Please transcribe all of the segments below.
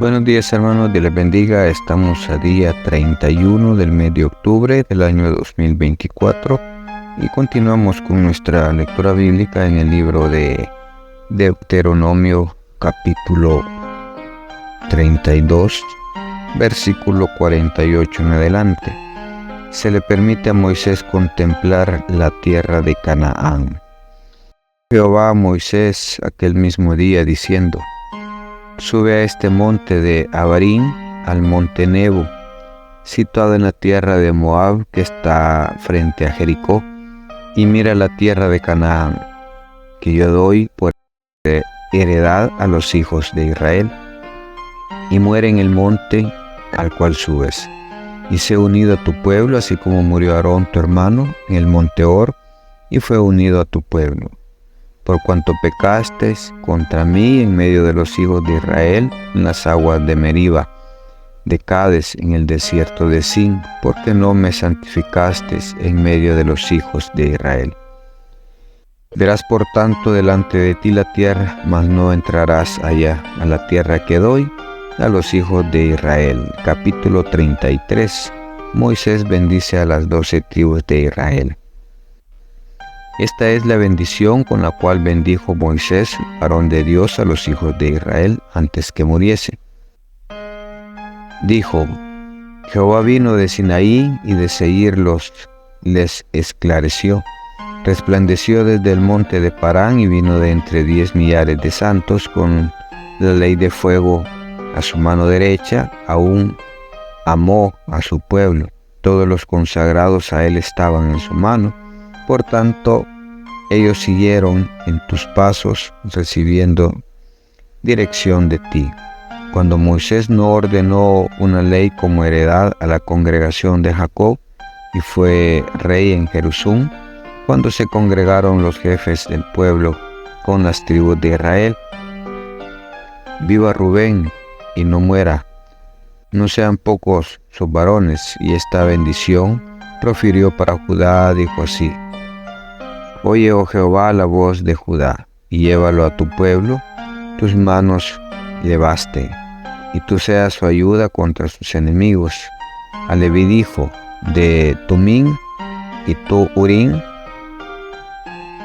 Buenos días, hermanos, Dios les bendiga. Estamos a día 31 del mes de octubre del año 2024 y continuamos con nuestra lectura bíblica en el libro de Deuteronomio capítulo 32, versículo 48 en adelante. Se le permite a Moisés contemplar la tierra de Canaán. Jehová a Moisés aquel mismo día diciendo: Sube a este monte de Abarim, al monte Nebo, situado en la tierra de Moab, que está frente a Jericó, y mira la tierra de Canaán, que yo doy por heredad a los hijos de Israel. Y muere en el monte al cual subes, y sé unido a tu pueblo, así como murió Aarón tu hermano en el monte Hor, y fue unido a tu pueblo. Por cuanto pecaste contra mí en medio de los hijos de Israel, en las aguas de Meriba, de Cades, en el desierto de Sin, porque no me santificaste en medio de los hijos de Israel. Verás por tanto delante de ti la tierra, mas no entrarás allá, a la tierra que doy a los hijos de Israel. Capítulo 33. Moisés bendice a las 12 tribus de Israel. Esta es la bendición con la cual bendijo Moisés, varón de Dios, a los hijos de Israel antes que muriese. Dijo: Jehová vino de Sinaí y de Seir les esclareció. Resplandeció desde el monte de Parán y vino de entre 10 millares de santos con la ley de fuego a su mano derecha. Aún amó a su pueblo. Todos los consagrados a él estaban en su mano. Por tanto, ellos siguieron en tus pasos, recibiendo dirección de ti. Cuando Moisés no ordenó una ley como heredad a la congregación de Jacob, y fue rey en Jerusún, cuando se congregaron los jefes del pueblo con las tribus de Israel: Viva Rubén y no muera, no sean pocos sus varones. Y esta bendición profirió para Judá, dijo así: Oye, oh Jehová, la voz de Judá, y llévalo a tu pueblo, tus manos llevaste, y tú seas su ayuda contra sus enemigos. A Leví dijo: de Tumín y tu Urín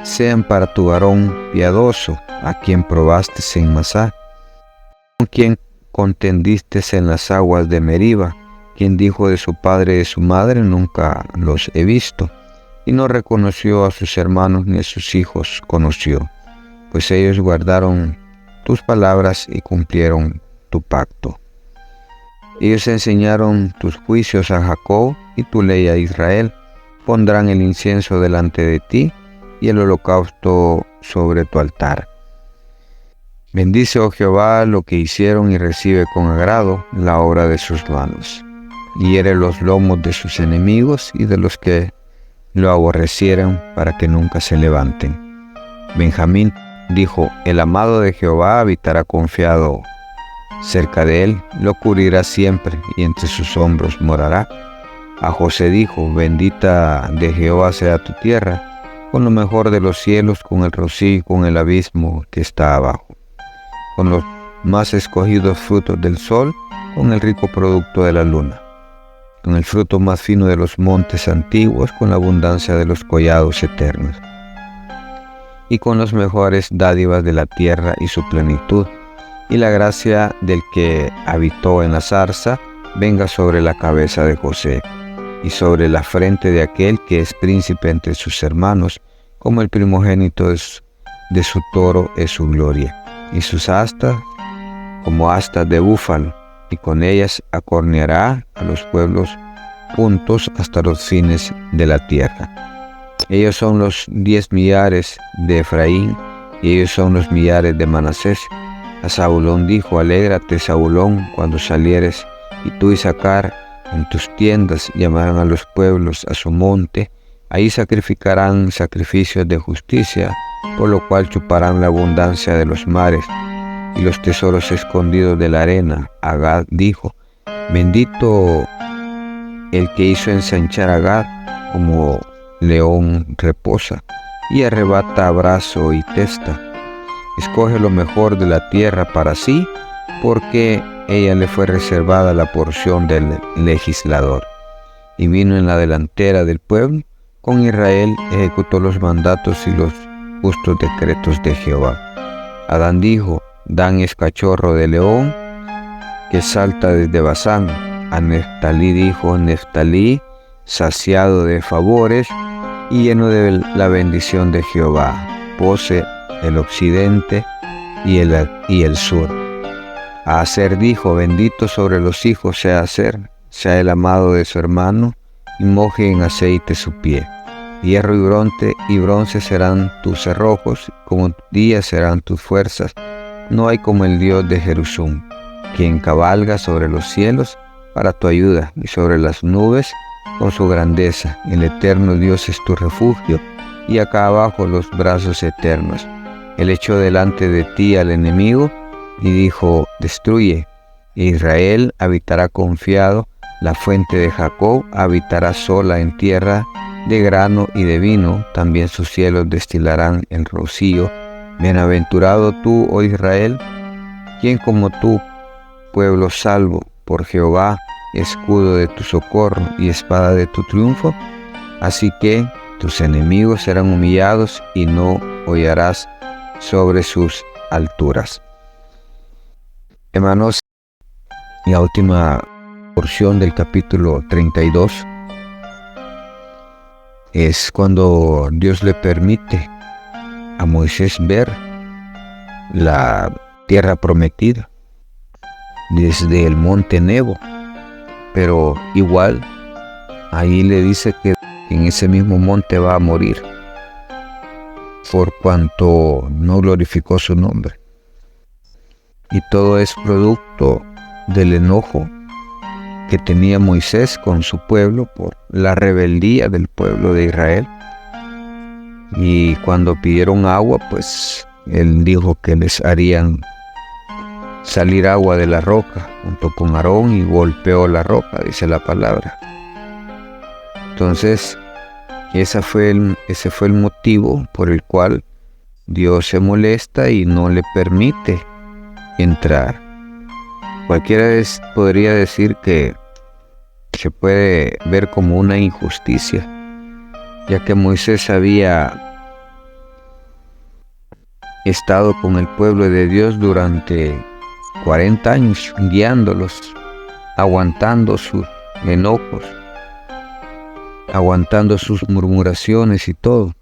sean para tu varón piadoso, a quien probaste en Masá, con quien contendiste en las aguas de Meriba, quien dijo de su padre y de su madre: nunca los he visto. Y no reconoció a sus hermanos ni a sus hijos conoció, pues ellos guardaron tus palabras y cumplieron tu pacto. Ellos enseñaron tus juicios a Jacob y tu ley a Israel. Pondrán el incienso delante de ti y el holocausto sobre tu altar. Bendice, oh Jehová, lo que hicieron y recibe con agrado la obra de sus manos. Hiere los lomos de sus enemigos y de los que lo aborrecieron, para que nunca se levanten. Benjamín dijo: el amado de Jehová habitará confiado cerca de él, lo cubrirá siempre y entre sus hombros morará. A José dijo: bendita de Jehová sea tu tierra, con lo mejor de los cielos, con el rocío y con el abismo que está abajo, con los más escogidos frutos del sol, con el rico producto de la luna, con el fruto más fino de los montes antiguos, con la abundancia de los collados eternos, y con las mejores dádivas de la tierra y su plenitud. Y la gracia del que habitó en la zarza venga sobre la cabeza de José, y sobre la frente de aquel que es príncipe entre sus hermanos, como el primogénito de su toro es su gloria, y sus astas como astas de búfalo, y con ellas acorneará a los pueblos juntos hasta los fines de la tierra. Ellos son los 10 millares de Efraín, y ellos son los millares de Manasés. A Zabulón dijo: alégrate, Zabulón, cuando salieres, y tú, Isacar, en tus tiendas. Llamarán a los pueblos a su monte, ahí sacrificarán sacrificios de justicia, por lo cual chuparán la abundancia de los mares y los tesoros escondidos de la arena. A Gad dijo: bendito el que hizo ensanchar a Gad, como león reposa, y arrebata brazo y testa. Escoge lo mejor de la tierra para sí, porque ella le fue reservada la porción del legislador. Y vino en la delantera del pueblo, con Israel ejecutó los mandatos y los justos decretos de Jehová. Adán dijo: Dan es cachorro de león, que salta desde Basán. A Neftalí dijo: Neftalí, saciado de favores y lleno de la bendición de Jehová, posee el occidente y el sur. A Aser dijo: Bendito sobre los hijos sea Aser, sea el amado de su hermano, y moje en aceite su pie. Hierro y bronce serán tus cerrojos, como días serán tus fuerzas. No hay como el Dios de Jerusum, quien cabalga sobre los cielos para tu ayuda, y sobre las nubes con su grandeza. El eterno Dios es tu refugio, y acá abajo los brazos eternos. Él echó delante de ti al enemigo, y dijo: Destruye. Israel habitará confiado, la fuente de Jacob habitará sola en tierra de grano y de vino, también sus cielos destilarán el rocío. Bienaventurado tú, oh Israel, quien como tú, pueblo salvo por Jehová, escudo de tu socorro y espada de tu triunfo. Así que tus enemigos serán humillados y no hollarás sobre sus alturas. Hermanos, la última porción del capítulo 32 es cuando Dios le permite a Moisés ver la tierra prometida desde el monte Nebo, pero igual ahí le dice que en ese mismo monte va a morir por cuanto no glorificó su nombre. Y todo es producto del enojo que tenía Moisés con su pueblo por la rebeldía del pueblo de Israel. Y cuando pidieron agua, pues él dijo que les harían salir agua de la roca junto con Aarón, y golpeó la roca, dice la palabra. Entonces, ese fue el motivo por el cual Dios se molesta y no le permite entrar. Cualquiera podría decir que se puede ver como una injusticia, ya que Moisés había estado con el pueblo de Dios durante 40 años, guiándolos, aguantando sus enojos, aguantando sus murmuraciones y todo.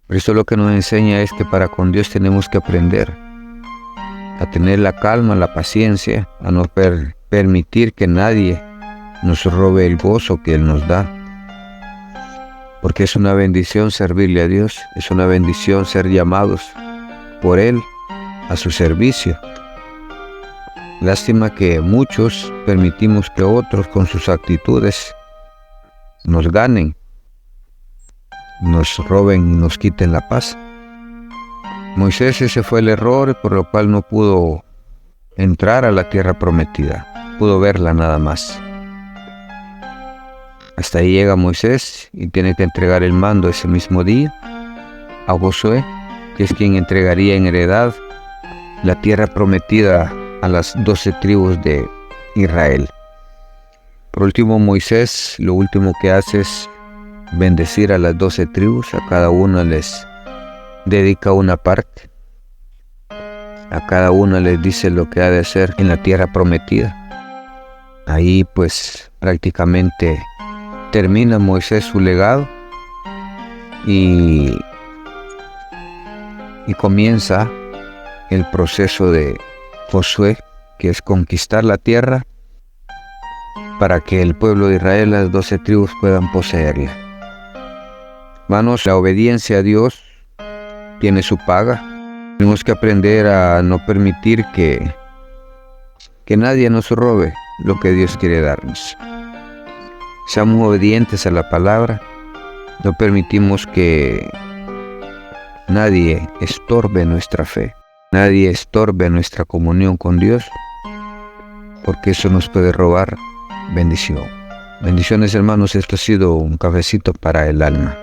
Por eso lo que nos enseña es que para con Dios tenemos que aprender a tener la calma, la paciencia, a no permitir que nadie nos robe el gozo que Él nos da. Porque es una bendición servirle a Dios, es una bendición ser llamados por Él a su servicio. Lástima que muchos permitimos que otros con sus actitudes nos ganen, nos roben y nos quiten la paz. Moisés, ese fue el error por lo cual no pudo entrar a la tierra prometida, pudo verla nada más. Hasta ahí llega Moisés y tiene que entregar el mando ese mismo día a Josué, que es quien entregaría en heredad la tierra prometida a las 12 tribus de Israel. Por último, Moisés lo último que hace es bendecir a las 12 tribus, a cada una les dedica una parte, a cada una les dice lo que ha de hacer en la tierra prometida. Ahí pues prácticamente termina Moisés su legado y comienza el proceso de Josué, que es conquistar la tierra para que el pueblo de Israel, las 12 tribus, puedan poseerla. Hermanos, la obediencia a Dios tiene su paga. Tenemos que aprender a no permitir que nadie nos robe lo que Dios quiere darnos. Seamos obedientes a la palabra. No permitimos que nadie estorbe nuestra fe, nadie estorbe nuestra comunión con Dios, porque eso nos puede robar bendición. Bendiciones, hermanos. Esto ha sido un cafecito para el alma.